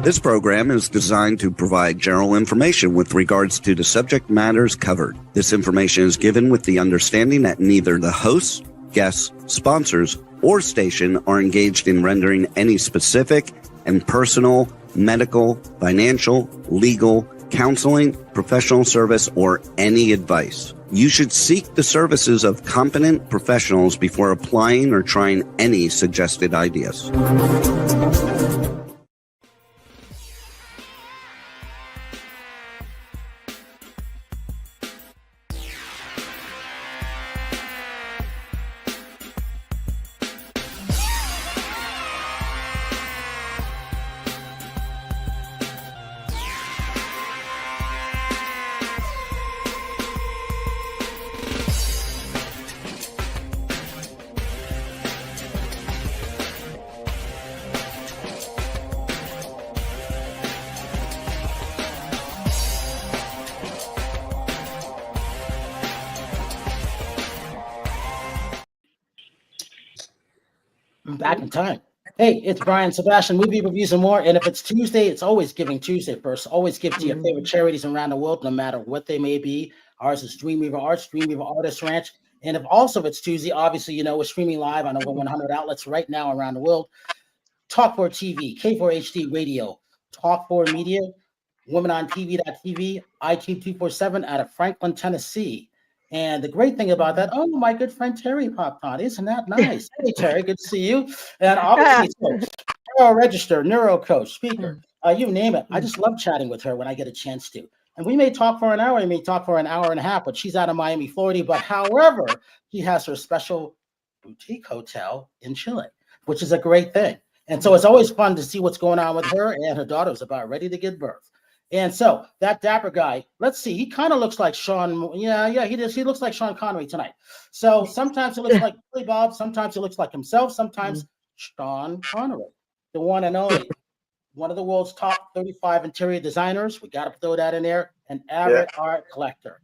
This program is designed to provide general information with regards to the subject matters covered. This information is given with the understanding that neither the hosts, guests, sponsors, or station are engaged in rendering any specific and personal, medical, financial, legal, counseling, professional service, or any advice. You should seek the services of competent professionals before applying or trying any suggested ideas. Back in time. Hey, it's Brian Sebastian, Movie Reviews and More. And if it's Tuesday, it's always Giving Tuesday first. Always give to your favorite charities around the world, no matter what they may be. Ours is Dreamweaver Arts, Dreamweaver Artist Ranch. And if it's Tuesday, obviously, we're streaming live on over 100 outlets right now around the world. Talk4 TV, K4HD Radio, Talk4 Media, WomenOnTV.tv, IT247 out of Franklin, Tennessee. And the great thing about that, oh, my good friend Terry popped on. Isn't that nice? Hey, Terry, good to see you. And obviously, Neuro Register, Neuro Coach, Speaker, you name it. I just love chatting with her when I get a chance to. And we may talk for an hour, we may talk for an hour and a half, but she's out of Miami, Florida. But however, she has her special boutique hotel in Chile, which is a great thing. And so it's always fun to see what's going on with her, and her daughter's about ready to give birth. And so that dapper guy, let's see, he kind of looks like Sean. Yeah, he does. He looks like Sean Connery tonight. So sometimes he looks like Billy Bob. Sometimes he looks like himself. Sometimes Sean Connery, the one and only, one of the world's top 35 interior designers. We got to throw that in there. An avid art collector.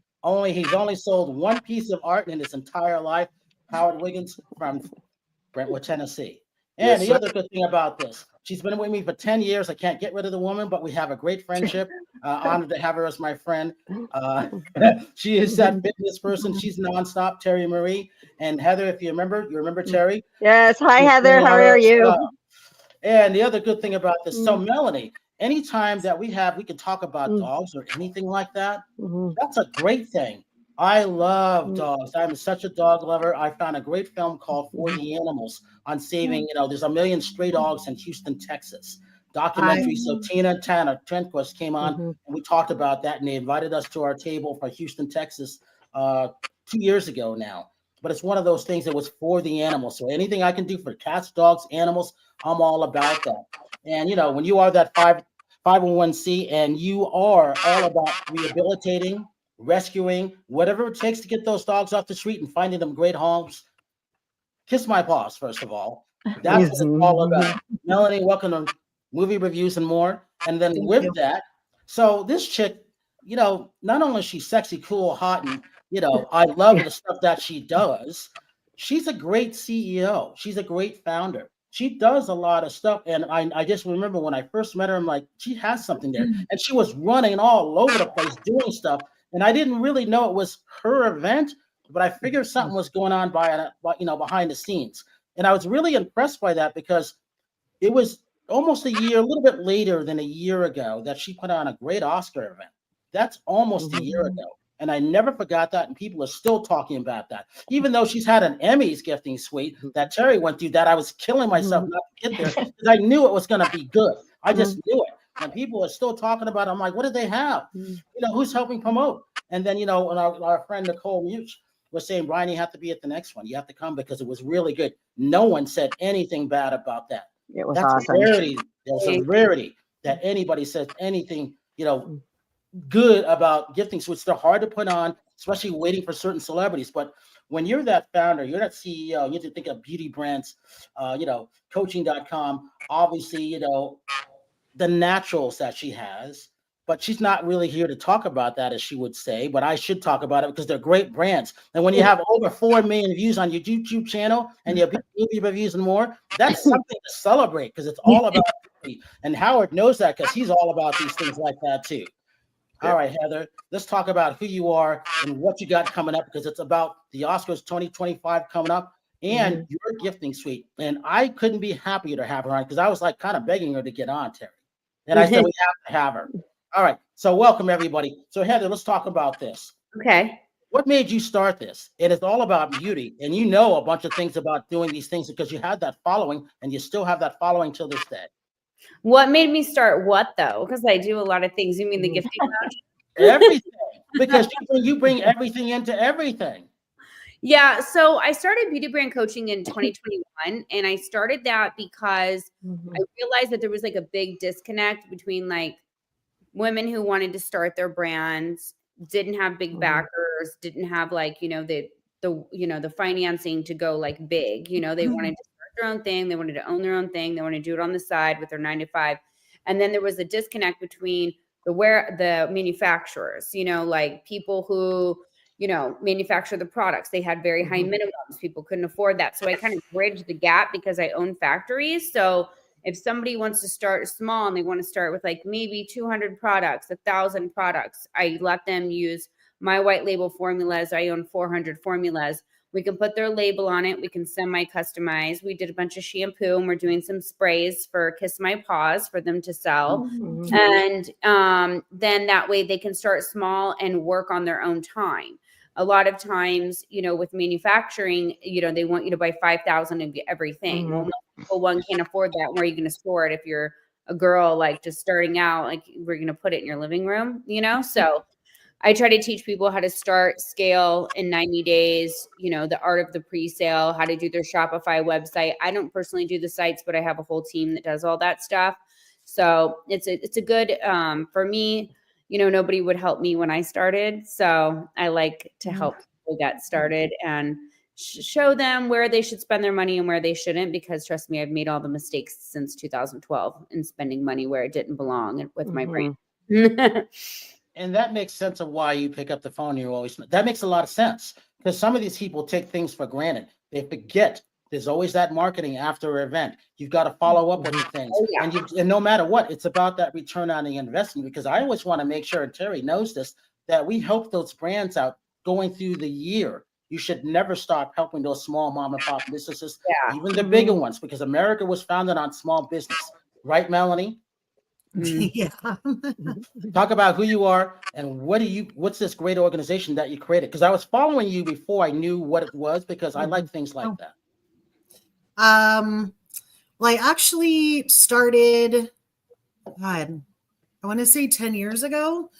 He's only sold one piece of art in his entire life. Howard Wiggins from Brentwood, Tennessee. And the other good thing about this, she's been with me for 10 years. I can't get rid of the woman, but we have a great friendship. Honored to have her as my friend. She is that fitness person. She's nonstop, Terry Marie. And Heather, if you remember Terry? Yes. Hi, Heather. How are you? And the other good thing about this, so Melanie, anytime that we can talk about dogs or anything like that, that's a great thing. I love dogs. I'm such a dog lover. I found a great film called For the Animals on saving, there's 1 million stray dogs in Houston, Texas. Documentary. So Tina Tanner Trentquist came on and we talked about that, and they invited us to our table for Houston, Texas 2 years ago now. But it's one of those things that was for the animals. So anything I can do for cats, dogs, animals, I'm all about that. And when you are that 501c and you are all about rehabilitating, rescuing, whatever it takes to get those dogs off the street and finding them great homes, Kiss My Paws, first of all. That's what it's all about. Melanie, welcome to Movie Reviews and More. And then with that, so this chick, not only is she sexy, cool, hot, and, I love the stuff that she does. She's a great CEO. She's a great founder. She does a lot of stuff. And I just remember when I first met her, I'm like, she has something there. And she was running all over the place doing stuff. And I didn't really know it was her event, but I figured something was going on behind the scenes. And I was really impressed by that because it was almost a little bit later than a year ago that she put on a great Oscar event. That's almost a year ago. And I never forgot that. And people are still talking about that. Even though she's had an Emmys gifting suite that Terry went through, that I was killing myself not to get there because I knew it was going to be good. I just knew it. And people are still talking about it. I'm like, what did they have? Who's helping promote? And then, and our friend Nicole Mute was saying, Brian, you have to be at the next one. You have to come because it was really good. No one said anything bad about that. It was That's awesome. A rarity. There's a rarity that anybody says anything, good about gifting suites. They're hard to put on, especially waiting for certain celebrities. But when you're that founder, you're that CEO, you have to think of beauty brands, coaching.com, obviously, the naturals that she has, but she's not really here to talk about that, as she would say, but I should talk about it because they're great brands. And when you have over 4 million views on your YouTube channel and your movie reviews and more, that's something to celebrate because it's all about And Howard knows that because he's all about these things like that too. All right, Heather, let's talk about who you are and what you got coming up, because it's about the Oscars 2025 coming up and your gifting suite. And I couldn't be happier to have her on, because I was like kind of begging her to get on, Terry. And I said, we have to have her. All right. So welcome, everybody. So Heather, let's talk about this. Okay. What made you start this? It is all about beauty. And you know a bunch of things about doing these things because you had that following, and you still have that following till this day. What made me start what, though? Because I do a lot of things. You mean the gifting lounge? Everything. Because you bring everything into everything. Yeah. So I started beauty brand coaching in 2021. And I started that because I realized that there was like a big disconnect between like women who wanted to start their brands, didn't have big backers, didn't have like, the financing to go like big, they wanted to start their own thing. They wanted to own their own thing. They wanted to do it on the side with their 9-to-5. And then there was a disconnect between the manufacturers, like people who, manufacture the products. They had very high minimums. People couldn't afford that. So I kind of bridged the gap because I own factories. So if somebody wants to start small and they want to start with like maybe 200 products, 1,000 products, I let them use my white label formulas. I own 400 formulas. We can put their label on it. We can semi-customize. We did a bunch of shampoo, and we're doing some sprays for Kiss My Paws for them to sell. And then that way they can start small and work on their own time. A lot of times, with manufacturing, they want you to buy 5,000 of everything. Well, most people, one can't afford that. Where are you going to store it if you're a girl, like just starting out? Like, we're going to put it in your living room, So I try to teach people how to start, scale in 90 days, the art of the pre-sale, how to do their Shopify website. I don't personally do the sites, but I have a whole team that does all that stuff. So it's a good, for me, nobody would help me when I started. So I like to help people get started and show them where they should spend their money and where they shouldn't, because trust me, I've made all the mistakes since 2012 in spending money where it didn't belong with my brain. And that makes sense of why you pick up the phone. That makes a lot of sense, because some of these people take things for granted. They forget there's always that marketing after an event. You've got to follow up with the things. And no matter what, it's about that return on the investment, because I always want to make sure, and Terry knows this, that we help those brands out going through the year. You should never stop helping those small mom and pop businesses, even the bigger ones, because America was founded on small business. Right, Melanie? Yeah. Talk about who you are and what's this great organization that you created? Because I was following you before I knew what it was, because I like things like that. Well, I actually started, God, I want to say 10 years ago.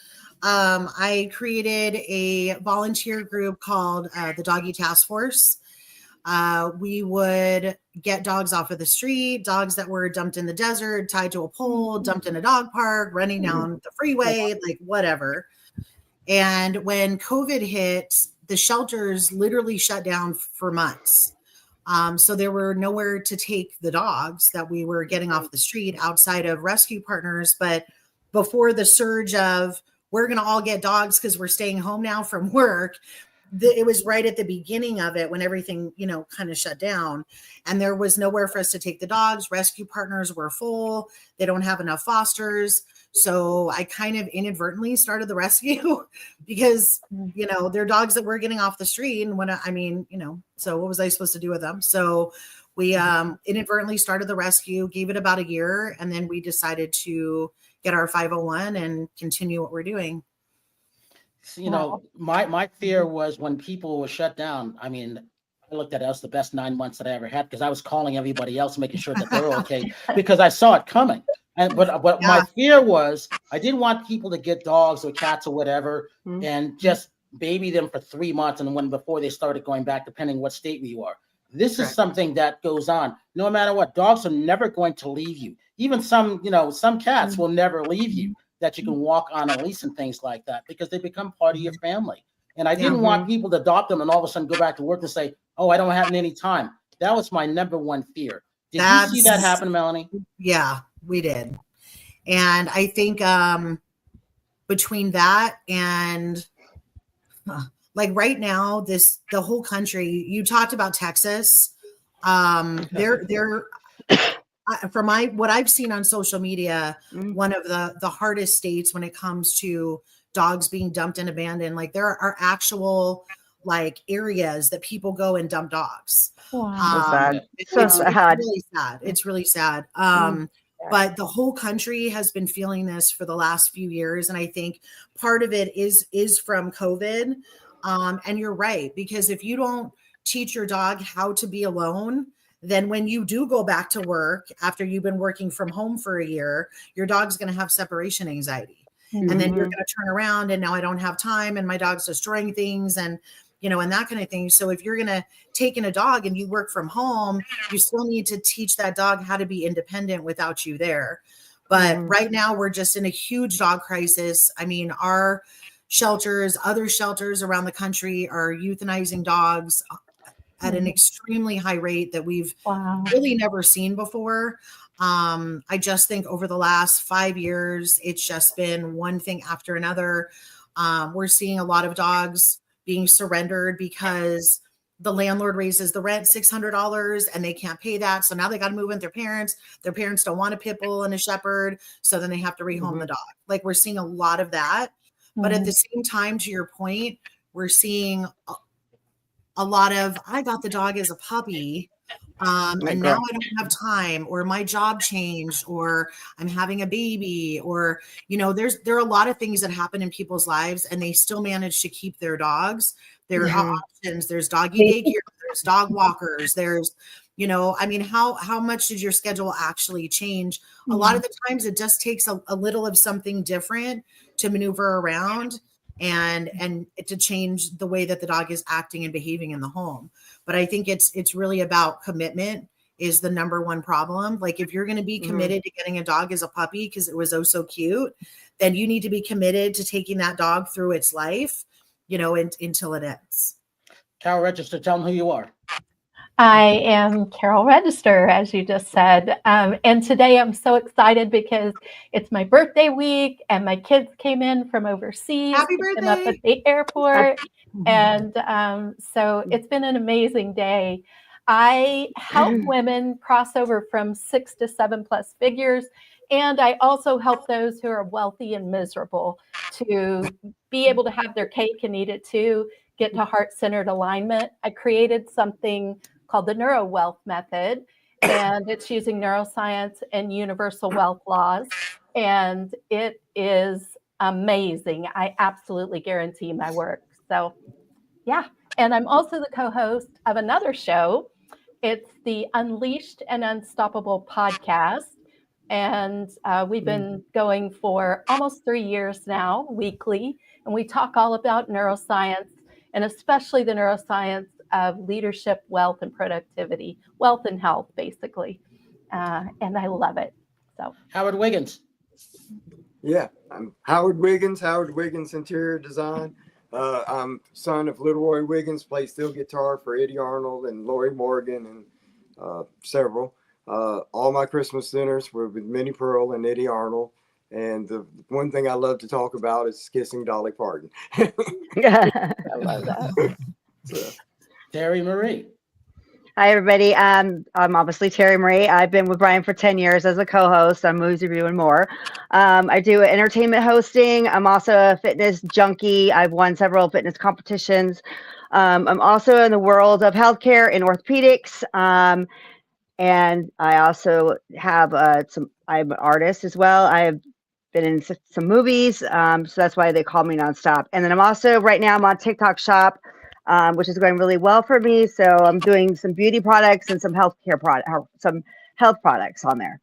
I created a volunteer group called the Doggy Task Force. We would get dogs off of the street, dogs that were dumped in the desert, tied to a pole, dumped in a dog park, running down the freeway, like whatever. And when COVID hit, the shelters literally shut down for months. So there were nowhere to take the dogs that we were getting off the street outside of rescue partners. But before the surge of we're going to all get dogs because we're staying home now from work, it was right at the beginning of it when everything, kind of shut down, and there was nowhere for us to take the dogs. Rescue partners were full. They don't have enough fosters. So I kind of inadvertently started the rescue because, they're dogs that were getting off the street. And so what was I supposed to do with them? So we inadvertently started the rescue, gave it about a year, and then we decided to get our 501 and continue what we're doing. My fear was when people were shut down. I looked at it as the best 9 months that I ever had, because I was calling everybody else, making sure that they're okay, because I saw it coming. But my fear was I didn't want people to get dogs or cats or whatever and just baby them for 3 months, and before they started going back, depending what state you are. This is something that goes on no matter what. Dogs are never going to leave you. Even some cats will never leave you, that you can walk on a leash and things like that, because they become part of your family. And I didn't want people to adopt them and all of a sudden go back to work and say, oh, I don't have any time. That was my number one fear. Did you see that happen, Melanie? Yeah, we did. And I think between that and like right now, the whole country, you talked about Texas. from what I've seen on social media, one of the hardest states when it comes to dogs being dumped and abandoned. Like there are actual like areas that people go and dump dogs. So sad. It's sad. really sad. It's really sad. But the whole country has been feeling this for the last few years. And I think part of it is from COVID. And you're right, because if you don't teach your dog how to be alone, then when you do go back to work after you've been working from home for a year, your dog's going to have separation anxiety. And then you're going to turn around and now I don't have time and my dog's destroying things and, and that kind of thing. So if you're going to take in a dog and you work from home, you still need to teach that dog how to be independent without you there. But right now we're just in a huge dog crisis. I mean, our shelters, other shelters around the country are euthanizing dogs at an extremely high rate that we've really never seen before. I just think over the last 5 years, it's just been one thing after another. We're seeing a lot of dogs being surrendered because the landlord raises the rent $600 and they can't pay that. So now they got to move in with their parents. Their parents don't want a pit bull and a shepherd. So then they have to rehome the dog. Like we're seeing a lot of that. But at the same time, to your point, we're seeing a lot of, I got the dog as a puppy. And now I don't have time, or my job changed, or I'm having a baby, or, there are a lot of things that happen in people's lives and they still manage to keep their dogs. There are options. There's doggy daycare, there's dog walkers, there's, how much did your schedule actually change? A lot of the times it just takes a little of something different to maneuver around and to change the way that the dog is acting and behaving in the home. But I think it's really about commitment is the number one problem. Like if you're going to be committed to getting a dog as a puppy because it was so cute, then you need to be committed to taking that dog through its life, until it ends. Carol Register, tell them who you are. I am Carol Register, as you just said. And today I'm so excited because it's my birthday week and my kids came in from overseas. Happy birthday! Up at the airport. And so it's been an amazing day. I help women cross over from 6 to 7+ figures. And I also help those who are wealthy and miserable to be able to have their cake and eat it too, get to heart-centered alignment. I created something called the Neuro Wealth Method, and it's using neuroscience and universal wealth laws. And it is amazing. I absolutely guarantee my work. So yeah. And I'm also the co-host of another show. It's the Unleashed and Unstoppable podcast. And we've been going for almost 3 years now, weekly. And we talk all about neuroscience, and especially the neuroscience of leadership, wealth, and productivity, wealth and health, basically. And I love it. So Howard Wiggins. Yeah, I'm Howard Wiggins, Interior Design. I'm son of Little Roy Wiggins, plays steel guitar for Eddie Arnold and Lori Morgan and several. All my Christmas dinners were with Minnie Pearl and Eddie Arnold. And the one thing I love to talk about is kissing Dolly Parton. I love that. So. Terry Marie. Hi, everybody. I'm obviously Terry Marie. I've been with Brian for 10 years as a co-host on Movies Review and More. I do entertainment hosting. I'm also a fitness junkie. I've won several fitness competitions. I'm also in the world of healthcare and orthopedics. And I also have I'm an artist as well. I have been in some movies. So that's why they call me nonstop. And then I'm also, right now, I'm on TikTok Shop, which is going really well for me. So I'm doing some beauty products and some health products on there.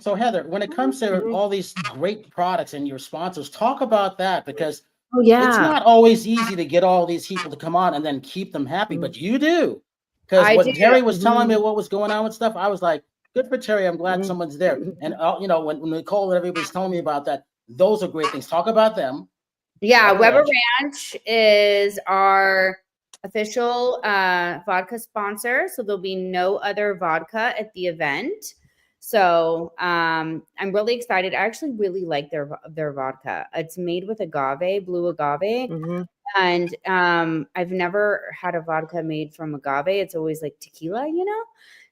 So Heather, when it comes to all these great products and your sponsors, talk about that, because it's not always easy to get all these people to come on and then keep them happy, but you do. Because when Terry was telling me what was going on with stuff, I was like, good for Terry. I'm glad someone's there. And, when Nicole and everybody's telling me about that, those are great things. Talk about them. Yeah, Weber Ranch is our official vodka sponsor. So there'll be no other vodka at the event. So I'm really excited. I actually really like their vodka. It's made with agave, blue agave. And I've never had a vodka made from agave. It's always like tequila,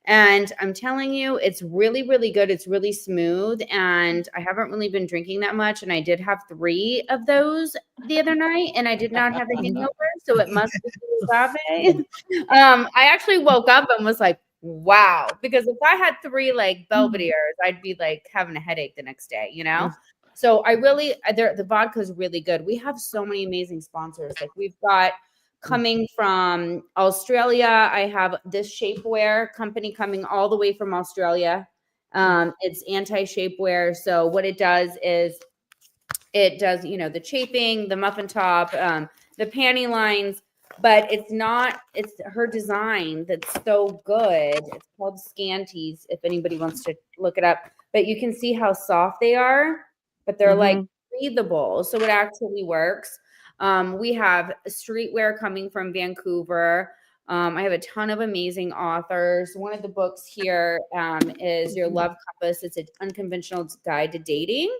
And I'm telling you, it's really, really good. It's really smooth. And I haven't really been drinking that much. And I did have 3 of those the other night, and I did not have a hangover. So it must be Sulfate. I actually woke up and was like, wow. Because if I had 3 like Belvederes, I'd be like having a headache the next day, you know? So I really, the vodka is really good. We have so many amazing sponsors. Like we've got coming from Australia. I have this shapewear company coming all the way from Australia. It's anti-shapewear. So what it does is it does, you know, the chafing, the muffin top, the panty lines, but it's her design that's so good. It's called Scanties, if anybody wants to look it up. But you can see how soft they are, but they're like breathable. So it actually works. We have streetwear coming from Vancouver. I have a ton of amazing authors. One of the books here is Your Love Compass. It's an unconventional guide to dating.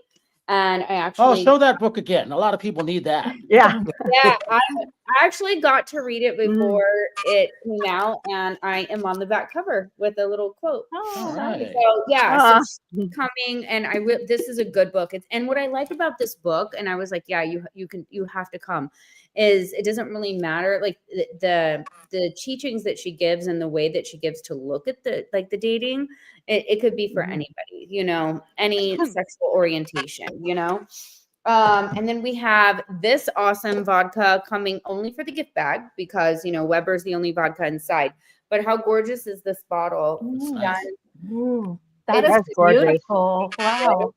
And I actually show that book again. A lot of people need that. Yeah. Yeah, I actually got to read it before it came out, and I am on the back cover with a little quote. All right. So yeah, so she's coming, and this is a good book. And what I like about this book, and I was like, yeah, you have to come, is it doesn't really matter like the teachings that she gives and the way that she gives to look at the dating. It could be for anybody, you know, any sexual orientation, you know. And then we have this awesome vodka coming only for the gift bag because, you know, Weber's the only vodka inside. But how gorgeous is this bottle? That is gorgeous. beautiful. Wow.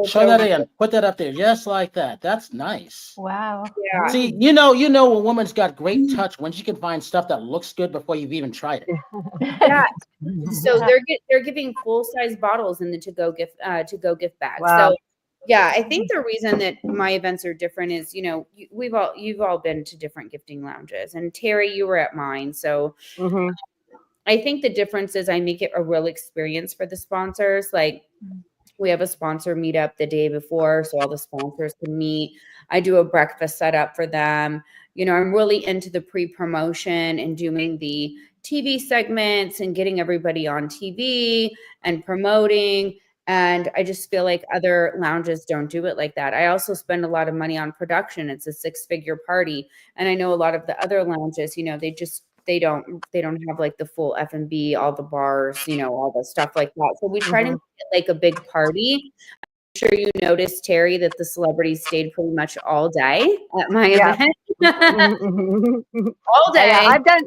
Show that again. Put that up there, just like that. That's nice. Wow. Yeah. See, you know, a woman's got great touch when she can find stuff that looks good before you've even tried it. Yeah. So they're giving full size bottles in the to go gift bag. Wow. So yeah, I think the reason that my events are different is, you know, you've all been to different gifting lounges, and Terry, you were at mine. So I think the difference is I make it a real experience for the sponsors. Like we have a sponsor meetup the day before, so all the sponsors can meet. I do a breakfast setup for them. You know, I'm really into the pre-promotion and doing the TV segments and getting everybody on TV and promoting. And I just feel like other lounges don't do it like that. I also spend a lot of money on production. It's a 6-figure party. And I know a lot of the other lounges, you know, they don't have like the full F&B, all the bars, you know, all the stuff like that. So we try to make it like a big party. I'm sure you noticed, Terry, that the celebrities stayed pretty much all day at my event. All day. I've done.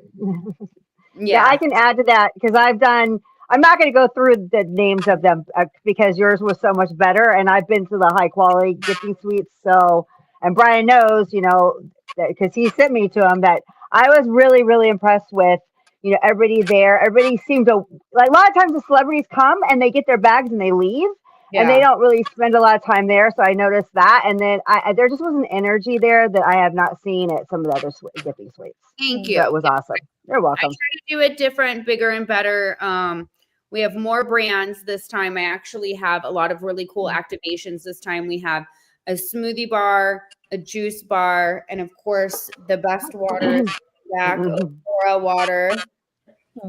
Yeah, I can add to that because I've done. I'm not going to go through the names of them because yours was so much better, and I've been to the high quality gifting suites. So, and Brian knows, you know, because he sent me to them, that I was really, really impressed with, you know, everybody there. Everybody seemed to like. A lot of times the celebrities come and they get their bags and they leave, and they don't really spend a lot of time there. So I noticed that, and then there just was an energy there that I have not seen at some of the other gifting suites. Thank you. That was awesome. You're welcome. I try to do it different, bigger, and better. We have more brands this time. I actually have a lot of really cool activations this time. We have a smoothie bar, a juice bar, and of course, the best water, Aurora water.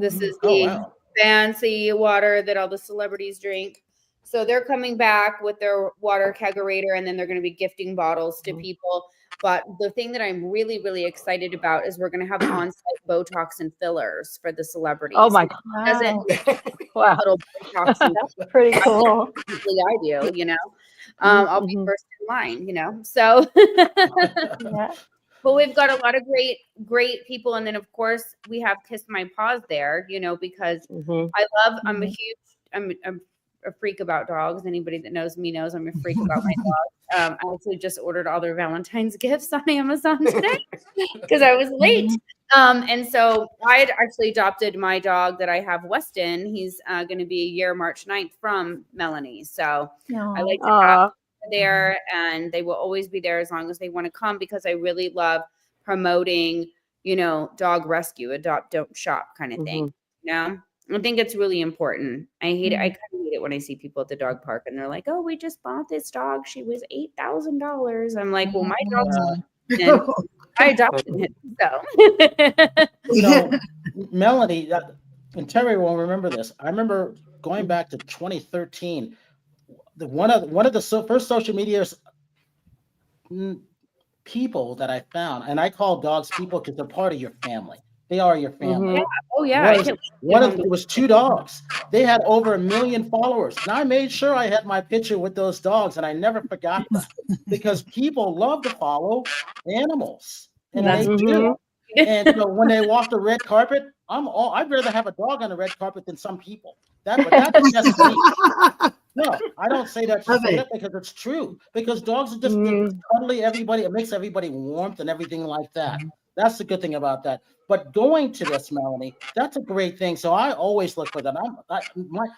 This is the fancy water that all the celebrities drink. So they're coming back with their water kegerator, and then they're going to be gifting bottles to people. But the thing that I'm really, really excited about is we're going to have on-site Botox and fillers for the celebrities. Oh my God. Wow. Little Botox and that's pretty cool. I do, you know. I'll be first in line, you know. So but we've got a lot of great people. And then of course we have Kiss My Paws there, you know, because I'm a freak about dogs. Anybody that knows me knows I'm a freak about my dogs. I actually just ordered all their Valentine's gifts on Amazon today because I was late. And so I had actually adopted my dog that I have, Weston. He's going to be a year, March 9th, from Melanie. So I like to have them there, and they will always be there as long as they want to come, because I really love promoting, you know, dog rescue, adopt, don't shop kind of thing. You know, I think it's really important. I hate it. I kind of hate it when I see people at the dog park and they're like, "Oh, we just bought this dog. She was $8,000." I'm like, "Well, my dog's I adopted him." So, you know, Melanie, and Terry will remember this. I remember going back to 2013. One of the first social media people that I found, and I call dogs people because they're part of your family. They are your family. Mhm. Oh yeah. It was 2 dogs. They had over 1 million followers. And I made sure I had my picture with those dogs, and I never forgot that because people love to follow animals, and That's they do. Mhm. And so when they walk the red carpet, I'd rather have a dog on the red carpet than some people. But that's just me. No, I don't say that to Love say it. that because it's true. Because dogs are just Mhm. cuddly. Everybody, it makes everybody warmth and everything like that. That's the good thing about that. But going to this, Melanie, that's a great thing. So I always look for that.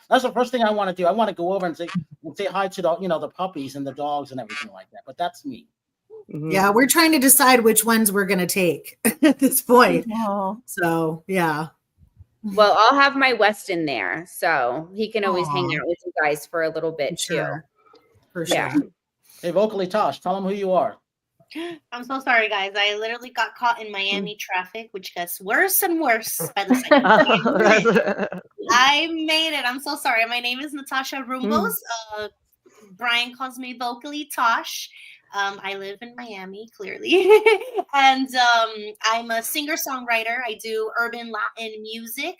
That's the first thing I want to do. I want to go over and say hi to the puppies and the dogs and everything like that. But that's me. Mhm. Yeah, we're trying to decide which ones we're going to take at this point. Oh. So, yeah. Well, I'll have my Weston there, so he can always hang Aw. out with you guys for a little bit For sure. For Yeah. sure. Hey, Vocally Tosh, tell them who you are. I'm so sorry, guys. I literally got caught in Miami traffic, which gets worse and worse by the second. I made it. I'm so sorry. My name is Natasha Rumbos. Brian calls me Vocally Tosh. I live in Miami, clearly. And I'm a singer-songwriter. I do urban Latin music,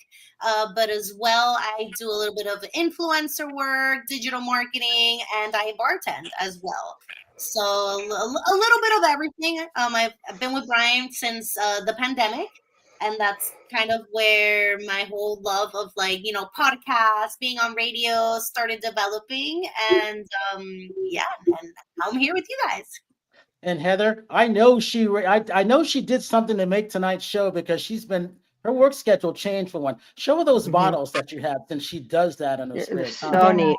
but as well, I do a little bit of influencer work, digital marketing, and I bartend as well. So a little bit of everything. I've been with Brian since the pandemic. And that's kind of where my whole love of podcasts, being on radio started developing. And and I'm here with you guys. And Heather, I know she did something to make tonight's show because her work schedule changed for one. Show her those bottles that you have, since she does that on her spare It's time. so neat.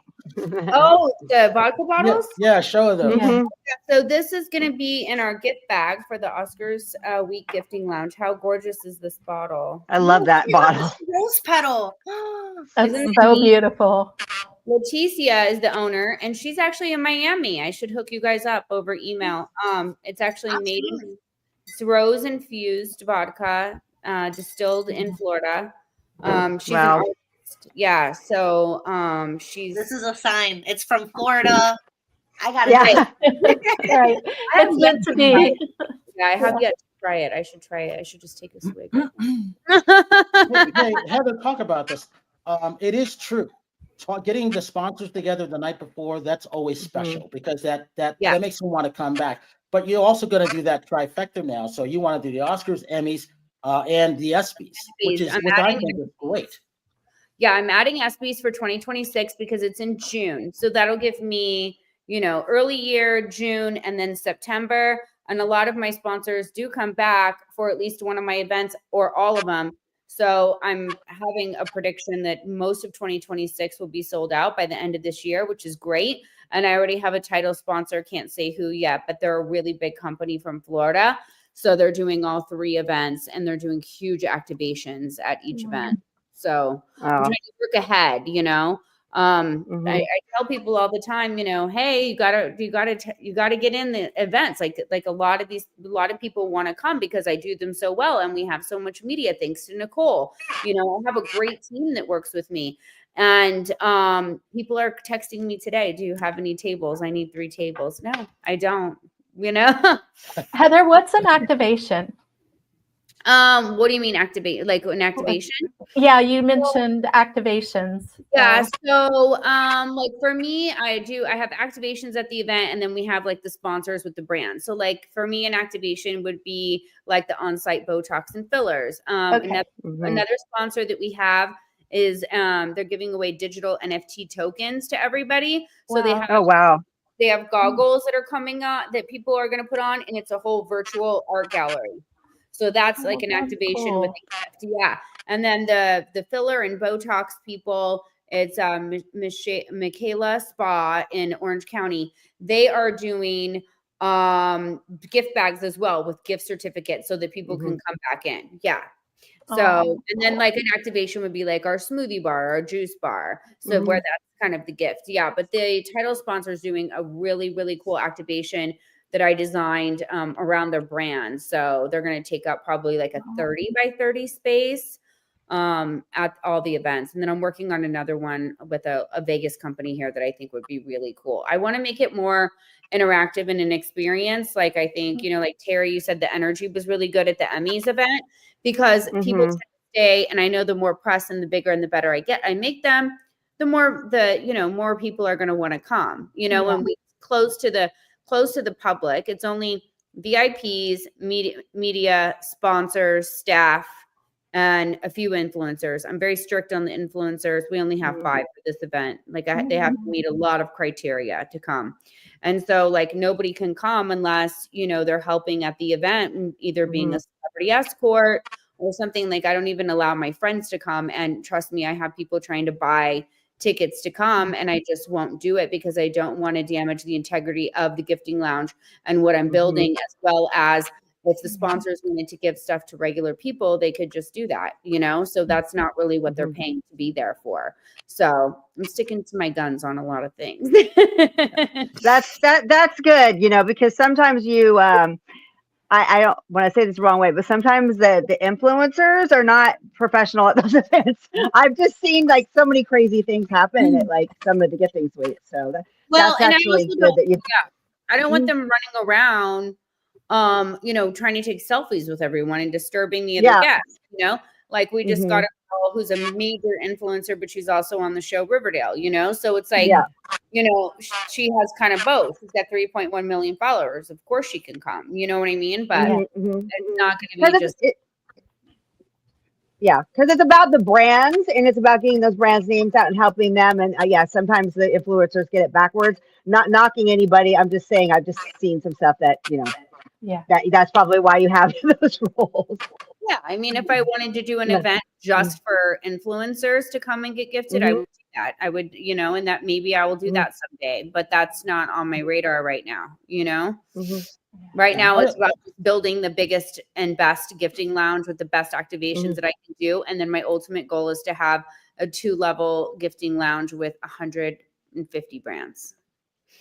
Oh, the vodka bottles? Yeah, show her those. Mhm. So this is going to be in our gift bag for the Oscars week gifting lounge. How gorgeous is this bottle? I love that bottle. Rose petal. That's Isn't it so neat? beautiful. Leticia is the owner, and she's actually in Miami. I should hook you guys up over email. It's actually made in it's rose infused vodka, distilled in Florida. She's an artist. Yeah, so This is a sign. It's from Florida. I gotta Yeah. Right. It's meant to be. Yeah, I have yet to try it. I should try it. I should just take a swig. Hey, Heather, talk about this. It is true. Getting the sponsors together the night before, that's always special because that makes them want to come back. But you're also going to do that trifecta now. So you want to do the Oscars, Emmys, and the ESPYs, which I think is great. Yeah, I'm adding ESPYs for 2026 because it's in June. So that'll give me, early year, June, and then September. And a lot of my sponsors do come back for at least one of my events or all of them. So I'm having a prediction that most of 2026 will be sold out by the end of this year, which is great. And I already have a title sponsor, can't say who yet, but they're a really big company from Florida. So they're doing all 3 events and they're doing huge activations at each event. So I'm trying to work ahead, I tell people all the time, hey, you gotta get in the events. Like a lot of people want to come because I do them so well. And we have so much media, thanks to Nicole. I have a great team that works with me. And people are texting me today, do you have any tables? I need 3 tables. No, I don't, Heather, what's an activation? What do you mean activate? Like an activation? Yeah, you mentioned activations. Yeah. So like for me, I have activations at the event, and then we have like the sponsors with the brand. So like for me, an activation would be like the on-site Botox and fillers. Another sponsor that we have is they're giving away digital NFT tokens to everybody. So they have they have goggles that are coming out that people are going to put on, and it's a whole virtual art gallery. So that's like an activation with the gift. Yeah. And then the filler and Botox people, it's Michaela Spa in Orange County. They are doing gift bags as well with gift certificates so that people can come back in. Yeah. So, and then like an activation would be like our smoothie bar, our juice bar. So where that's kind of the gift. Yeah. But the title sponsor is doing a really, really cool activation that I designed around their brand. So they're going to take up probably like a 30 by 30 space. at all the events. And then I'm working on another one with a Vegas company here that I think would be really cool. I want to make it more interactive and an experience. Like, I think, you know, like Terry, you said the energy was really good at the Emmys event because people tend to stay. And I know the more press and the bigger and the better I make them, the more more people are going to want to come, when we close to the public, it's only VIPs, media, sponsors, staff, and a few influencers. I'm very strict on the influencers. We only have 5 for this event. Like they have to meet a lot of criteria to come. And so like nobody can come unless, they're helping at the event, either being a celebrity escort or something. Like I don't even allow my friends to come. And trust me, I have people trying to buy tickets to come, and I just won't do it because I don't want to damage the integrity of the gifting lounge and what I'm building, as well as if the sponsors wanted to give stuff to regular people, they could just do that, so that's not really what they're paying to be there for. So I'm sticking to my guns on a lot of things. That's good, because sometimes you I don't want to say this the wrong way, but sometimes the influencers are not professional at those events. I've just seen like so many crazy things happen at like some of the gifting suites. So that's actually good that you. Yeah, I don't want them running around, trying to take selfies with everyone and disturbing the other guests. Like we just got a girl who's a major influencer, but she's also on the show Riverdale. So it's like. She has kind of both. She's got 3.1 million followers. Of course she can come. You know what I mean? But it's not going to be just. Because it's about the brands and it's about getting those brands' names out and helping them. And sometimes the influencers get it backwards. Not knocking anybody. I'm just saying I've just seen some stuff that, that's probably why you have those roles. Yeah. I mean, if I wanted to do an event just for influencers to come and get gifted, I would do that. I would, and that maybe I will do that someday, but that's not on my radar right now, Right now it's about building the biggest and best gifting lounge with the best activations that I can do. And then my ultimate goal is to have a 2-level gifting lounge with 150 brands.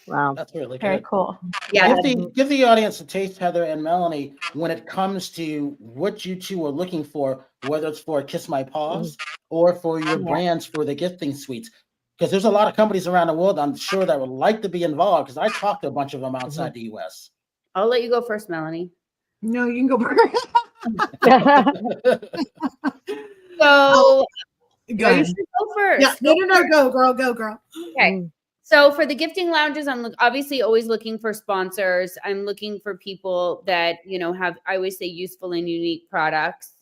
Wow. That's really Very good. cool. Yeah. Give the audience a taste, Heather and Melanie, when it comes to what you two are looking for, whether it's for Kiss My Paws or for your brands for the gifting suites. Because there's a lot of companies around the world, I'm sure, that would like to be involved, because I talked to a bunch of them outside the U.S. I'll let you go first, Melanie. No, you can go first. So, go ahead. You should go first. Yeah, no, go, girl. Okay. So for the gifting lounges, I'm obviously always looking for sponsors. I'm looking for people that, have, I always say, useful and unique products.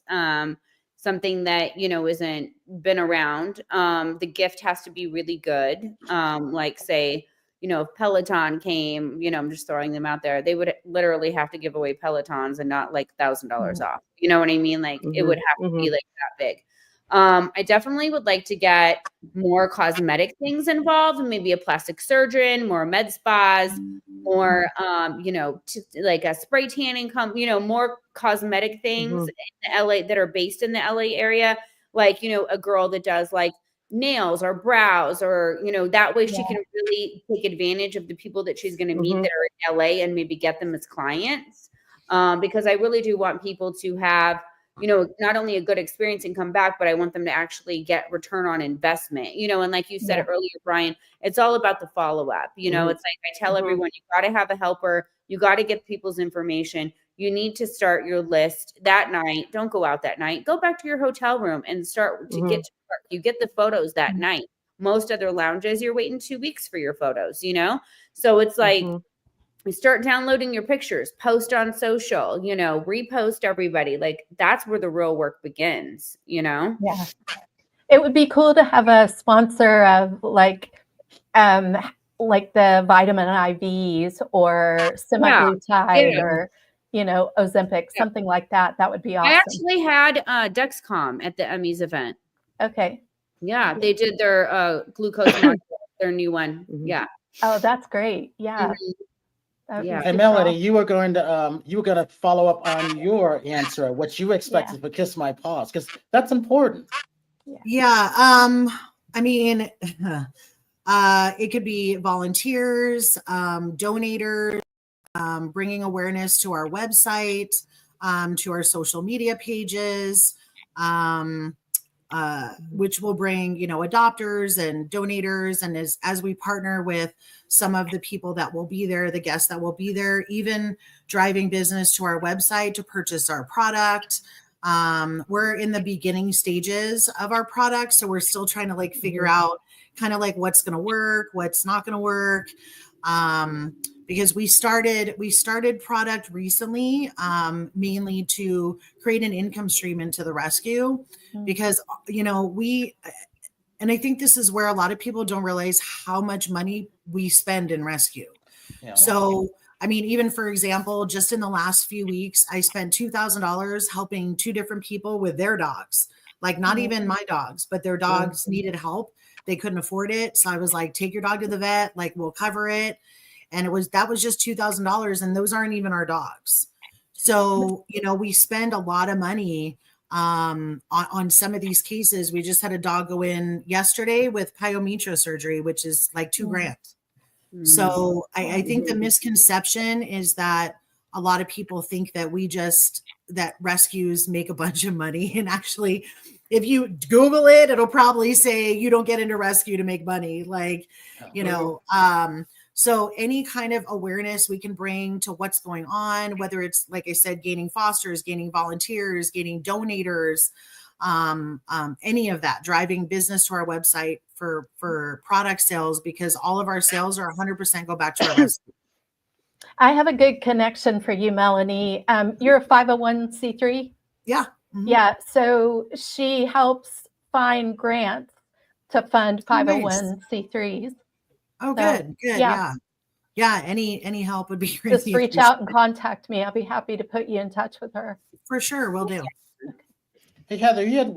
Something that, isn't been around. The gift has to be really good. Like say, if Peloton came, I'm just throwing them out there, they would literally have to give away Pelotons and not like $1,000 off. You know what I mean? Like it would have to be like that big. I definitely would like to get more cosmetic things involved, maybe a plastic surgeon, more med spas, more, like a spray tanning more cosmetic things in the LA that are based in the LA area. Like, a girl that does like nails or brows or, that way she can really take advantage of the people that she's going to meet that are in LA and maybe get them as clients. Because I really do want people to have, not only a good experience and come back, but I want them to actually get return on investment, and like you said earlier, Brian, it's all about the follow-up. It's like I tell everyone, you got to have a helper. You got to get people's information. You need to start your list that night. Don't go out that night. Go back to your hotel room and start to get to work. You get the photos that night. Most other lounges, you're waiting 2 weeks for your photos, So it's like, you start downloading your pictures, post on social, repost everybody. Like that's where the real work begins, Yeah. It would be cool to have a sponsor of like the vitamin IVs or semaglutide or, Ozempic, something like that. That would be awesome. I actually had Dexcom at the Emmys event. Okay. Yeah. They did their glucose modulator, their new one. Yeah. Oh, that's great. Yeah. And Melanie, you were going to follow up on your answer, what you expected for Kiss My Paws, because that's important. Yeah. I mean, it could be volunteers, donators, bringing awareness to our website, to our social media pages, which will bring, adopters and donators. And as we partner with some of the people that will be there, the guests that will be there, even driving business to our website to purchase our product. We're in the beginning stages of our product. So we're still trying to figure out kind of what's going to work, what's not going to work. Because we started product recently, mainly to create an income stream into the rescue, because, and I think this is where a lot of people don't realize how much money we spend in rescue. Yeah. So, I mean, even for example, just in the last few weeks, I spent $2,000 helping 2 different people with their dogs, not even my dogs, but their dogs needed help. They couldn't afford it. So I was like, take your dog to the vet, we'll cover it. And that was just $2,000. And those aren't even our dogs. So, we spend a lot of money on some of these cases. We just had a dog go in yesterday with pyometra surgery, which is $2,000. So I think the misconception is that a lot of people think that that rescues make a bunch of money. And actually, if you Google it, it'll probably say you don't get into rescue to make money. So any kind of awareness we can bring to what's going on, whether it's, like I said, gaining fosters, gaining volunteers, gaining donators, any of that, driving business to our website for product sales, because all of our sales are 100% go back to our rescue. I have a good connection for you, Melanie. You're a 501c3? Yeah. Mm-hmm. Yeah. So she helps find grants to fund 501c3s. Oh, good. Yeah. Any help would be great. Just reach out and contact me. I'll be happy to put you in touch with her. For sure, we'll do. Hey Heather, you had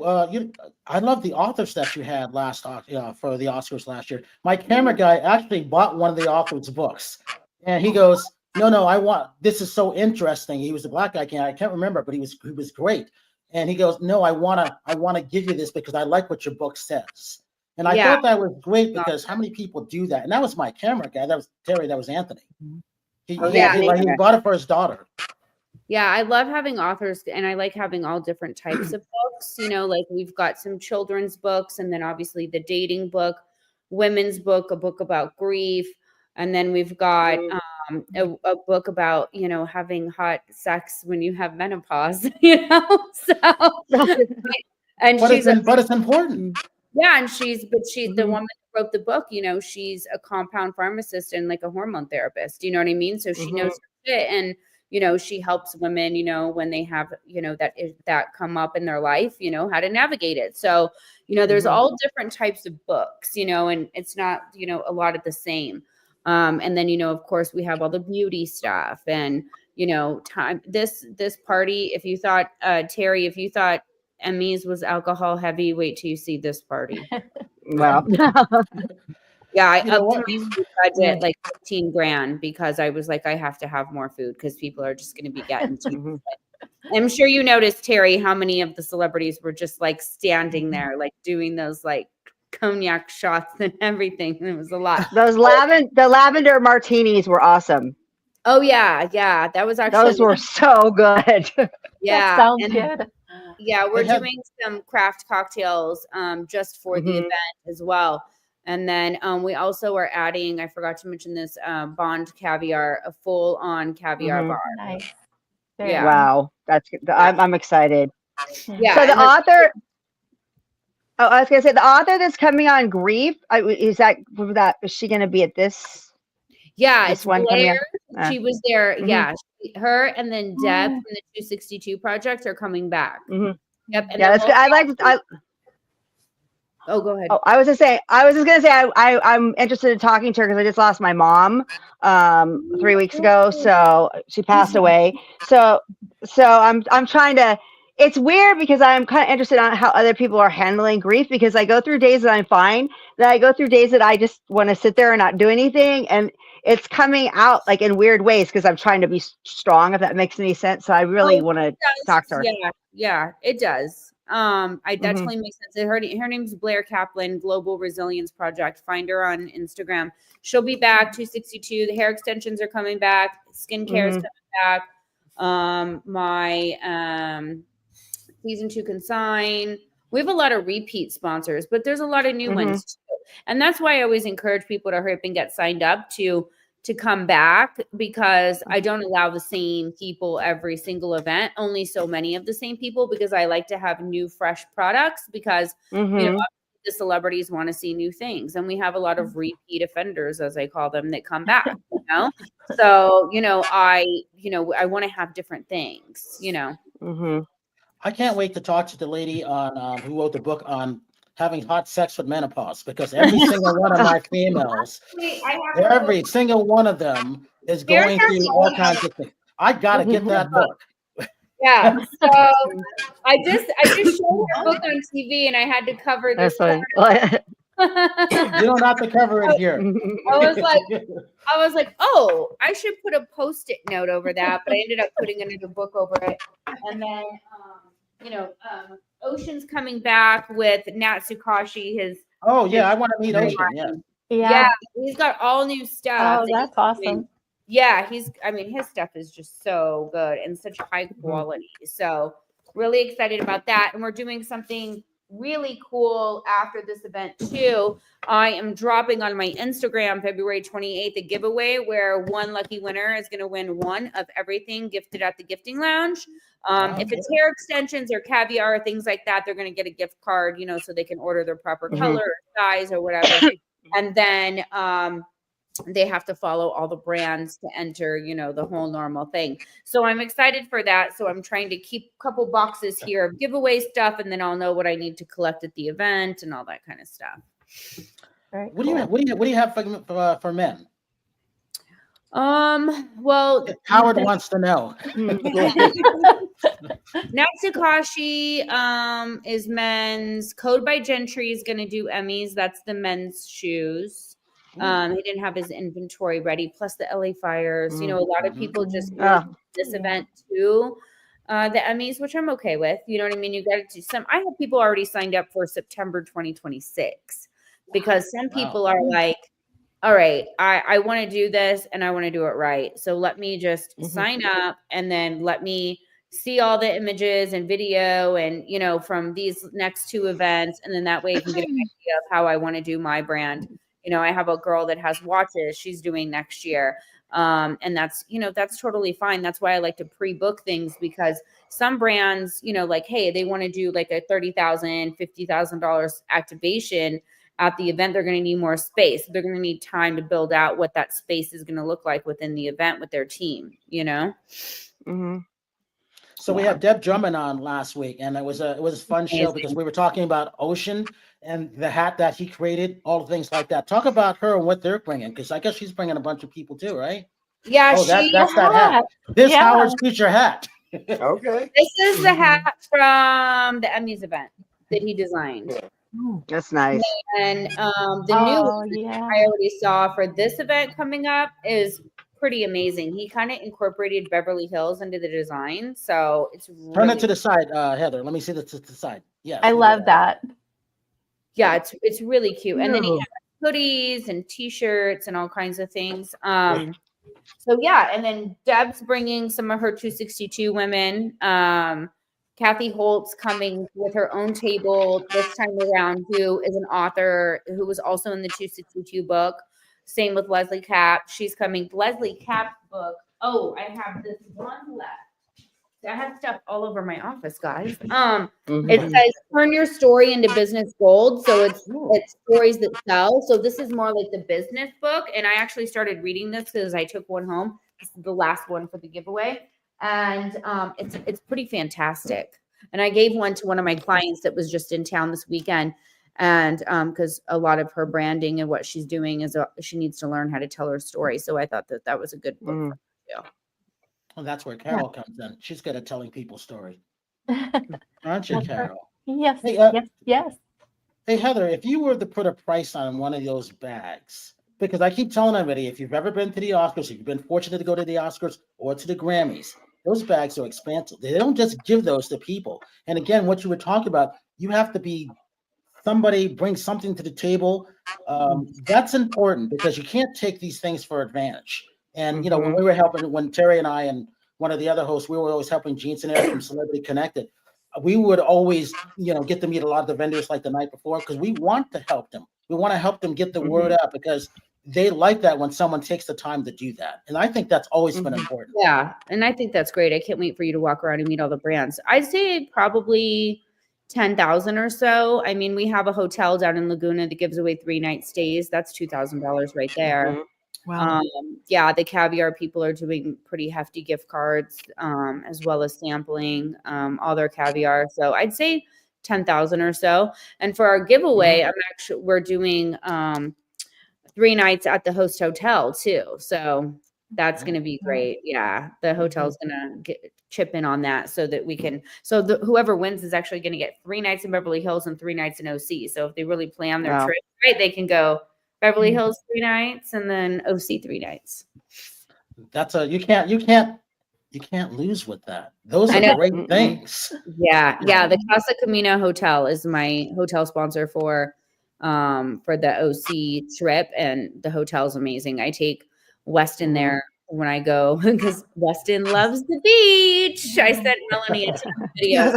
I love the authors that you had for the Oscars last year. My camera guy actually bought one of the authors' books, and he goes, "No, this is so interesting." He was a black guy, I can't remember, but he was great. And he goes, "No, I wanna give you this because I like what your book says." And I thought that was great, because how many people do that? And that was my camera guy. That was Terry. That was Anthony. He bought it for his daughter. Yeah, I love having authors, and I like having all different types of books. We've got some children's books, and then obviously the dating book, women's book, a book about grief, and then we've got a book about having hot sex when you have menopause. So, and but it's important. Yeah, and the woman who wrote the book, she's a compound pharmacist and a hormone therapist. You know what I mean? So she knows her shit, and she helps women, when they have, that come up in their life, how to navigate it. So, there's all different types of books, and it's not, a lot of the same. And then, of course, we have all the beauty stuff, and this party. If you thought, Terry, if you thought Emmys was alcohol heavy, wait till you see this party. Wow. Yeah, I upped my food budget $15,000 because I was like, I have to have more food because people are just going to be getting too. I'm sure you noticed, Terry, how many of the celebrities were just standing there, doing those cognac shots and everything. It was a lot. The lavender martinis were awesome. Oh yeah, that was actually those were so good. Yeah, that sounds good. Yeah, we're doing some craft cocktails just for the event as well. And then we also are adding, I forgot to mention this, Bond caviar, a full-on caviar bar. Nice. Yeah. Wow, that's good. I'm excited. Yeah. So the author. Oh, I was gonna say the author that's coming on Grief. Is she gonna be at this? Yeah, this one Blair. She was there. Mm-hmm. Yeah, her and then Deb from the 262 Project are coming back. Mm-hmm. Yep. And yeah, that's good. Oh, go ahead. Oh, I was just gonna say I'm interested in talking to her because I just lost my mom 3 weeks ago. So she passed away. So I'm trying to. It's weird because I'm kind of interested on how other people are handling grief, because I go through days that I'm fine, then I go through days that I just want to sit there and not do anything, and it's coming out in weird ways because I'm trying to be strong, if that makes any sense. So I really want to talk to her. Yeah, it does. That totally makes sense. Her name's Blair Kaplan, Global Resilience Project. Find her on Instagram. She'll be back. 262. The hair extensions are coming back. Skincare is coming back. My season 2 consign. We have a lot of repeat sponsors, but there's a lot of new ones too. And that's why I always encourage people to hurry up and get signed up to come back, because I don't allow the same people every single event, only so many of the same people, because I like to have new, fresh products, because, you know, the celebrities want to see new things. And we have a lot of repeat offenders, as I call them, that come back, you know? So, you know, I want to have different things, you know? I can't wait to talk to the lady on who wrote the book on having hot sex with menopause, because every single one of my females, every single one of them is going through all kinds of things. I gotta get that book. Yeah. So I just showed her book on TV, and I had to cover this. That's You don't have to cover it here. I was like, oh, I should put a Post-it note over that, but I ended up putting another book over it. And then, you know, Ocean's coming back with Nat Sukashi. Oh yeah, I want to meet Ocean. Yeah, he's got all new stuff. Oh, that's awesome. Yeah, his stuff is just so good and such high quality. So really excited about that. And we're doing something really cool after this event too. I am dropping on my Instagram February 28th a giveaway where one lucky winner is going to win one of everything gifted at the gifting lounge. If it's hair extensions or caviar or things like that, they're going to get a gift card, you know, so they can order their proper color or size or whatever. And then they have to follow all the brands to enter, you know, the whole normal thing. So I'm excited for that. So I'm trying to keep a couple boxes here of giveaway stuff, and then I'll know what I need to collect at the event and all that kind of stuff. Very What do you have for men? Well, Howard wants to know. Natsukashi is men's. Code by Gentry is going to do Emmys. That's the men's shoes. He didn't have his inventory ready. Plus the LA fires. You know, a lot of people just this event too. The Emmys, which I'm okay with. You know what I mean? You got to do some. I have people already signed up for September 2026 because some people are like, all right, I want to do this and I want to do it right. So let me just sign up and then let me see all the images and video and, you know, from these next two events. And then that way you can get an idea of how I want to do my brand. You know, I have a girl that has watches she's doing next year. And that's, you know, that's totally fine. That's why I like to pre-book things, because some brands, you know, like, hey, they want to do like a $30,000, $50,000 activation at the event. They're going to need more space. They're going to need time to build out what that space is going to look like within the event with their team, you know? So we have Deb Drummond on last week, and it was a fun show because we were talking about Ocean and the hat that he created, all the things like that. Talk about her and what they're bringing, because I guess she's bringing a bunch of people too, right? Yeah, that's that hat. This Howard's Future hat. Okay. This is the hat from the Emmys event that he designed. That's nice. And the new one I already saw for this event coming up is pretty amazing. He kind of incorporated Beverly Hills into the design, so it's really turn it to the side, Heather. Let me see the side. Yeah, I love that. Yeah, it's really cute. And then he has hoodies and t-shirts and all kinds of things. So yeah, and then Deb's bringing some of her 262 women. Kathy Holt's coming with her own table this time around, who is an author who was also in the 262 book. Same with Leslie Capp. She's coming. Leslie Capp's book. Oh, I have this one left. I have stuff all over my office, guys. It says turn your story into business gold. So it's stories that sell. So this is more like the business book. And I actually started reading this because I took one home. This is the last one for the giveaway. And it's pretty fantastic. And I gave one to one of my clients that was just in town this weekend. And because a lot of her branding and what she's doing is she needs to learn how to tell her story. So I thought that was a good book for her too. Well, that's where Carol comes in. She's good at telling people's story. Aren't you, Carol? Yes, hey, yes. Hey, Heather, if you were to put a price on one of those bags, because I keep telling everybody, if you've ever been to the Oscars, if you've been fortunate to go to the Oscars or to the Grammys, those bags are expensive. They don't just give those to people. And again, what you were talking about, you have to be somebody bring something to the table. That's important because you can't take these things for advantage. And, you know, when we were helping, when Terry and I and one of the other hosts, we were always helping Jean and Eric from Celebrity Connected. we would always, get to meet a lot of the vendors like the night before because we want to help them. We want to help them get the word out because they like that when someone takes the time to do that. And I think that's always been important. Yeah. And I think that's great. I can't wait for you to walk around and meet all the brands. I'd say probably 10,000 or so. I mean, we have a hotel down in Laguna that gives away 3-night stays. That's $2,000 right there. Wow. Yeah, the caviar people are doing pretty hefty gift cards, as well as sampling all their caviar. So I'd say 10,000 or so. And for our giveaway, we're doing 3 nights at the host hotel too. So that's going to be great. Yeah, the hotel's going to chip in on that so that we can. So whoever wins is actually going to get 3 nights in Beverly Hills and 3 nights in OC. So if they really plan their trip right, they can go Beverly Hills 3 nights and then OC 3 nights. That's you can't lose with that. Those are great things. Yeah. The Casa Camino Hotel is my hotel sponsor for the OC trip, and the hotel's amazing. I take Weston there when I go because Weston loves the beach. I sent Melanie a video.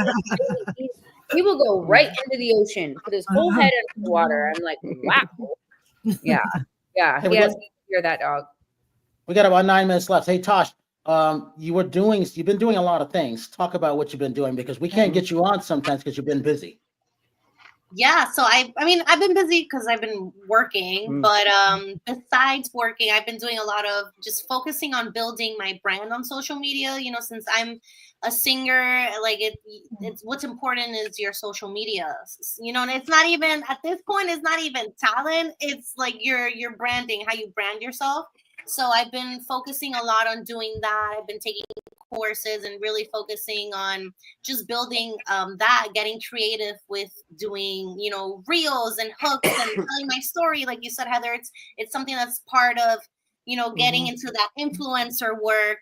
He will go right into the ocean, put his whole head into the water. I'm like, wow. Yeah. Hey, he has to hear that dog. We got about 9 minutes left. Hey, Tosh, you've been doing a lot of things. Talk about what you've been doing because we can't get you on sometimes because you've been busy. Yeah, so I mean, I've been busy because I've been working, but besides working, I've been doing a lot of just focusing on building my brand on social media. Since I'm a singer, like it's what's important is your social media. And it's not even at this point, it's not even talent. It's like your branding, how you brand yourself. So I've been focusing a lot on doing that. I've been taking courses and really focusing on just building that, getting creative with doing, reels and hooks and telling my story. Like you said, Heather, it's something that's part of, getting into that influencer work.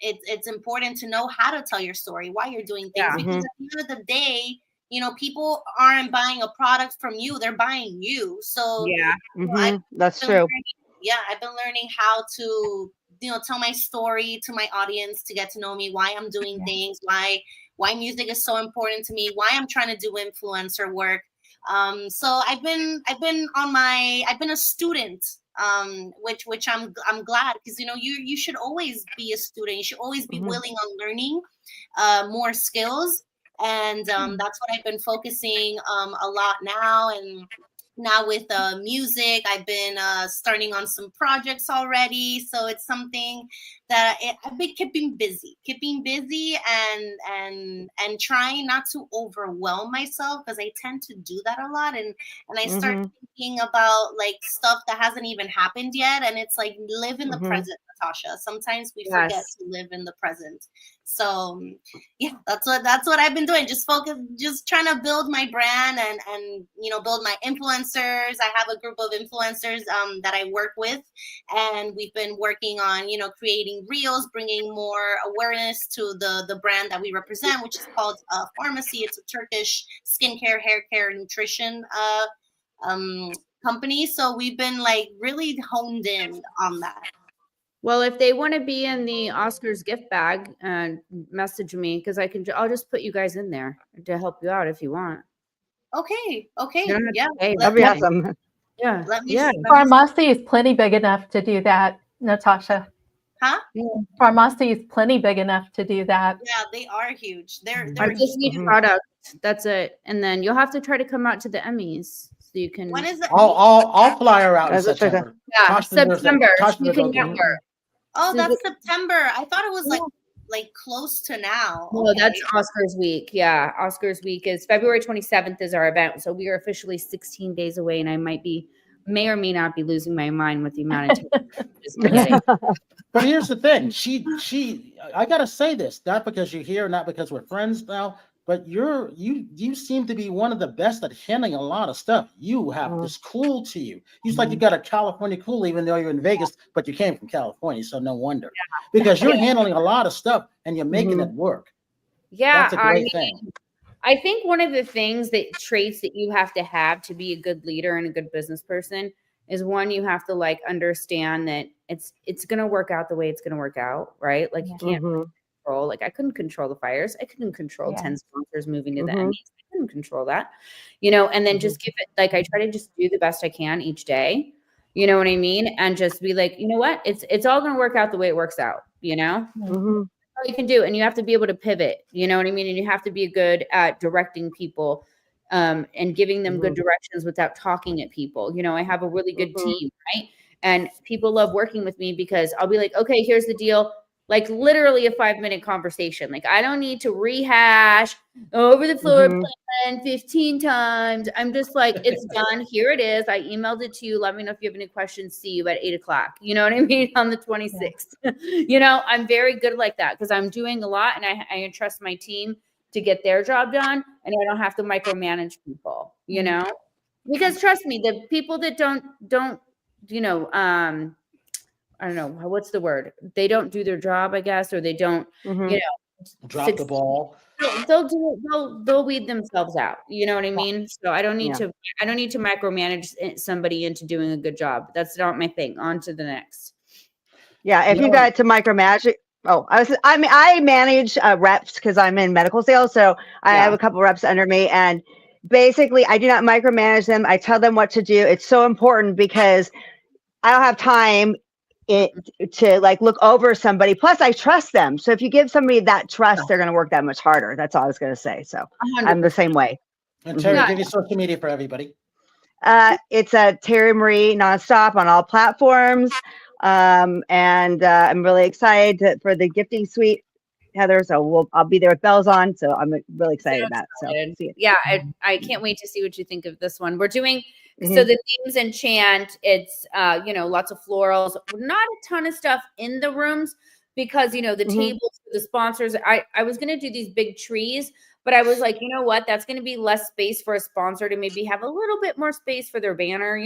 It's important to know how to tell your story, why you're doing things, because at the end of the day, people aren't buying a product from you, they're buying you. So that's true. I've been learning how to, tell my story to my audience to get to know me, why I'm doing things, why music is so important to me, why I'm trying to do influencer work. So I've been a student, which I'm glad, because you should always be a student. You should always be willing on learning more skills, and that's what I've been focusing a lot now. And now with music, I've been starting on some projects already. So it's something that I've been keeping busy and trying not to overwhelm myself, because I tend to do that a lot. And I start thinking about like stuff that hasn't even happened yet. And it's like, live in the present, Natasha. Sometimes we forget to live in the present. So that's what I've been doing. Just trying to build my brand and build my influencers. I have a group of influencers that I work with, and we've been working on creating reels, bringing more awareness to the brand that we represent, which is called Pharmacy. It's a Turkish skincare, hair care, nutrition company. So we've been like really honed in on that. Well, if they want to be in the Oscars gift bag, message me, because I'll just put you guys in there to help you out if you want. Okay. Yeah. That'd be awesome. Yeah. Pharmacy is plenty big enough to do that, Natasha. Huh? Pharmacy is plenty big enough to do that. Yeah, they are huge. I just need product. That's it. And then you'll have to try to come out to the Emmys so you can. When is it? I'll fly her out in September. Yeah, September. You can network. Oh, that's September. I thought it was like close to now. No, that's Oscars week. Yeah, Oscars week is February 27th is our event. So we are officially 16 days away, and I may or may not be losing my mind with the amount of time. Just kidding. But here's the thing. I gotta say this, not because you're here, not because we're friends now, but you seem to be one of the best at handling a lot of stuff. You have this cool to you. It's like you got a California cool, even though you're in Vegas, but you came from California, so no wonder. Because you're handling a lot of stuff and you're making it work. Yeah, that's a great thing. I think one of the traits that you have to be a good leader and a good business person is, one, you have to like understand that it's going to work out the way it's going to work out, right? Like you can't control. Like I couldn't control the fires. I couldn't control 10 sponsors moving to the Emmys. I couldn't control that, and then just give it, like, I try to just do the best I can each day. You know what I mean? And just be like, you know what? It's all going to work out the way it works out, all you can do. And you have to be able to pivot, you know what I mean? And you have to be good at directing people and giving them good directions without talking at people. I have a really good team, right? And people love working with me because I'll be like, okay, here's the deal. Like literally a 5-minute conversation. Like I don't need to rehash over the floor plan 15 times. I'm just like, it's done. Here it is. I emailed it to you. Let me know if you have any questions. See you at 8:00. You know what I mean? On the 26th. I'm very good like that because I'm doing a lot and I entrust my team to get their job done. And I don't have to micromanage people, because trust me, the people that don't, I don't know, what's the word? They don't do their job, I guess, or they don't, drop the ball. They'll weed themselves out. You know what I mean? So I don't need to micromanage somebody into doing a good job. That's not my thing. On to the next. Yeah. If you got to micromanage, I manage reps because I'm in medical sales. So I have a couple reps under me, and basically I do not micromanage them. I tell them what to do. It's so important because I don't have time to like look over somebody. Plus I trust them. So if you give somebody that trust, they're going to work that much harder. That's all I was going to say. So 100%. I'm the same way. And Terry, give your social media for everybody. It's Terry Marie nonstop on all platforms. And I'm really excited for the gifting suite, Heather. So I'll be there with bells on. So I'm really excited about it. So yeah, I can't wait to see what you think of this one. We're doing so the themes enchant. It's lots of florals, not a ton of stuff in the rooms because the tables for the sponsors. I was gonna do these big trees, but I was like, you know what? That's gonna be less space for a sponsor to maybe have a little bit more space for their banner,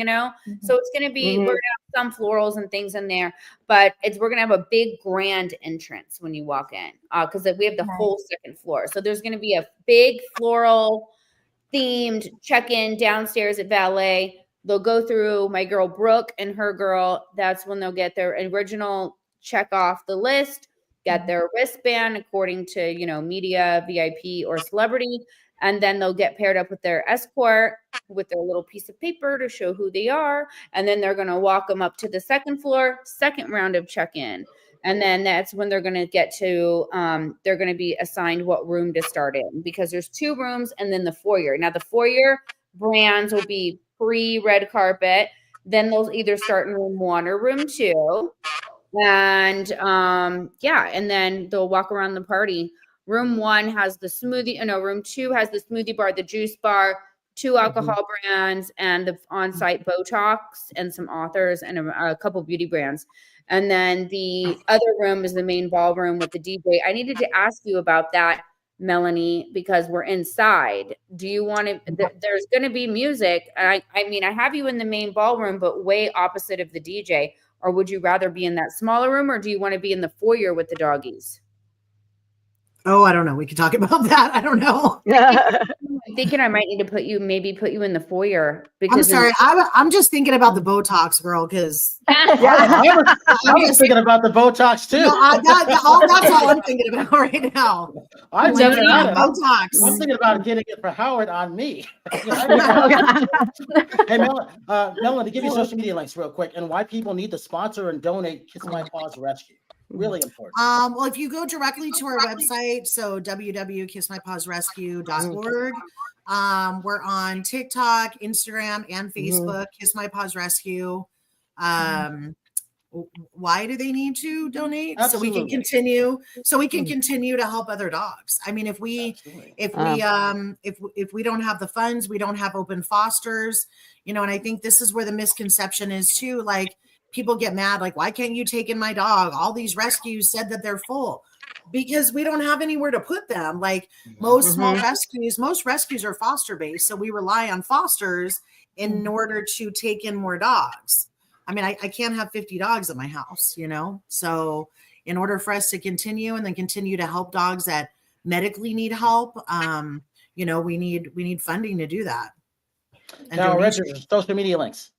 So it's gonna be we're gonna have some florals and things in there, but we're gonna have a big grand entrance when you walk in because we have the whole second floor. So there's gonna be a big floral themed check-in downstairs at valet. They'll go through my girl Brooke and her girl. That's when they'll get their original check off the list, get their wristband according to media, VIP, or celebrity, and then they'll get paired up with their escort with their little piece of paper to show who they are, and then they're going to walk them up to the second floor, second round of check-in. And then that's when they're going to get to, they're going to be assigned what room to start in because there's 2 rooms and then the foyer. Now the foyer brands will be pre-red carpet. Then they'll either start in room 1 or room 2. And and then they'll walk around the party. Room 1 has the smoothie. Room 2 has the smoothie bar, the juice bar, 2 alcohol brands, and the on-site Botox and some authors and a couple beauty brands. And then the other room is the main ballroom with the DJ. I needed to ask you about that, Melanie, because we're inside. Do you want to? There's going to be music. I mean, I have you in the main ballroom, but way opposite of the DJ. Or would you rather be in that smaller room, or do you want to be in the foyer with the doggies? Oh, I don't know. We could talk about that. I don't know. I'm thinking I might need to put you in the foyer. Because I'm sorry. I'm just thinking about the Botox, girl, because I was thinking about the Botox too. That's all I'm thinking about right now. I'm thinking about Botox. I'm thinking about getting it for Howard on me. Hey, Melanie, give you social media links real quick and why people need to sponsor and donate Kiss My Paws Rescue. Really important. Well, if you go directly to our website, so www.kissmypawsrescue.org, we're on TikTok, Instagram, and Facebook. Kiss My Paws Rescue. Why do they need to donate? Absolutely. So we can continue to help other dogs. I mean, if we don't have the funds, we don't have open fosters, and I think this is where the misconception is too. Like, people get mad, like, why can't you take in my dog? All these rescues said that they're full because we don't have anywhere to put them. Like most rescues are foster based. So we rely on fosters in order to take in more dogs. I mean, I can't have 50 dogs at my house, So in order for us to continue and then continue to help dogs that medically need help, we need funding to do that. And now, Richard, social media links.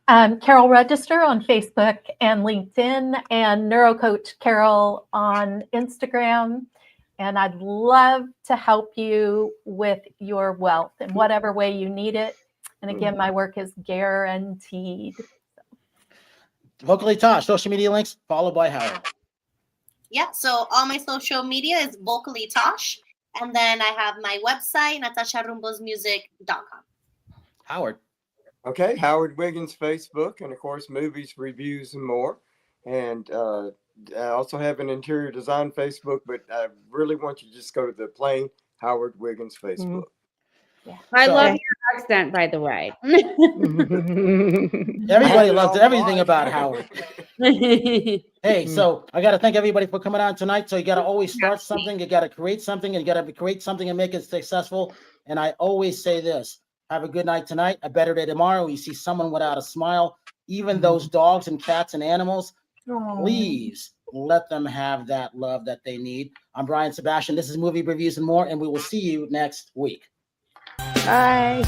Carol Register on Facebook and LinkedIn, and NeuroCoach Carol on Instagram. And I'd love to help you with your wealth in whatever way you need it. And again, my work is guaranteed. Vocally Tosh, social media links, followed by Howard. Yeah, so all my social media is Vocally Tosh. And then I have my website, natasharumbosmusic.com. Howard. Okay, Howard Wiggins Facebook, and of course, movies, reviews, and more. And I also have an interior design Facebook, but I really want you to just go to the plain Howard Wiggins Facebook. Yeah. I love your accent, by the way. Everybody loves everything about Howard. Hey, so I got to thank everybody for coming on tonight. So you got to always start something. You got to create something, and you got to create something and make it successful. And I always say this: have a good night tonight, a better day tomorrow. You see someone without a smile, even those dogs and cats and animals, please let them have that love that they need. I'm Brian Sebastian. This is Movie Reviews and More, and we will see you next week. Bye.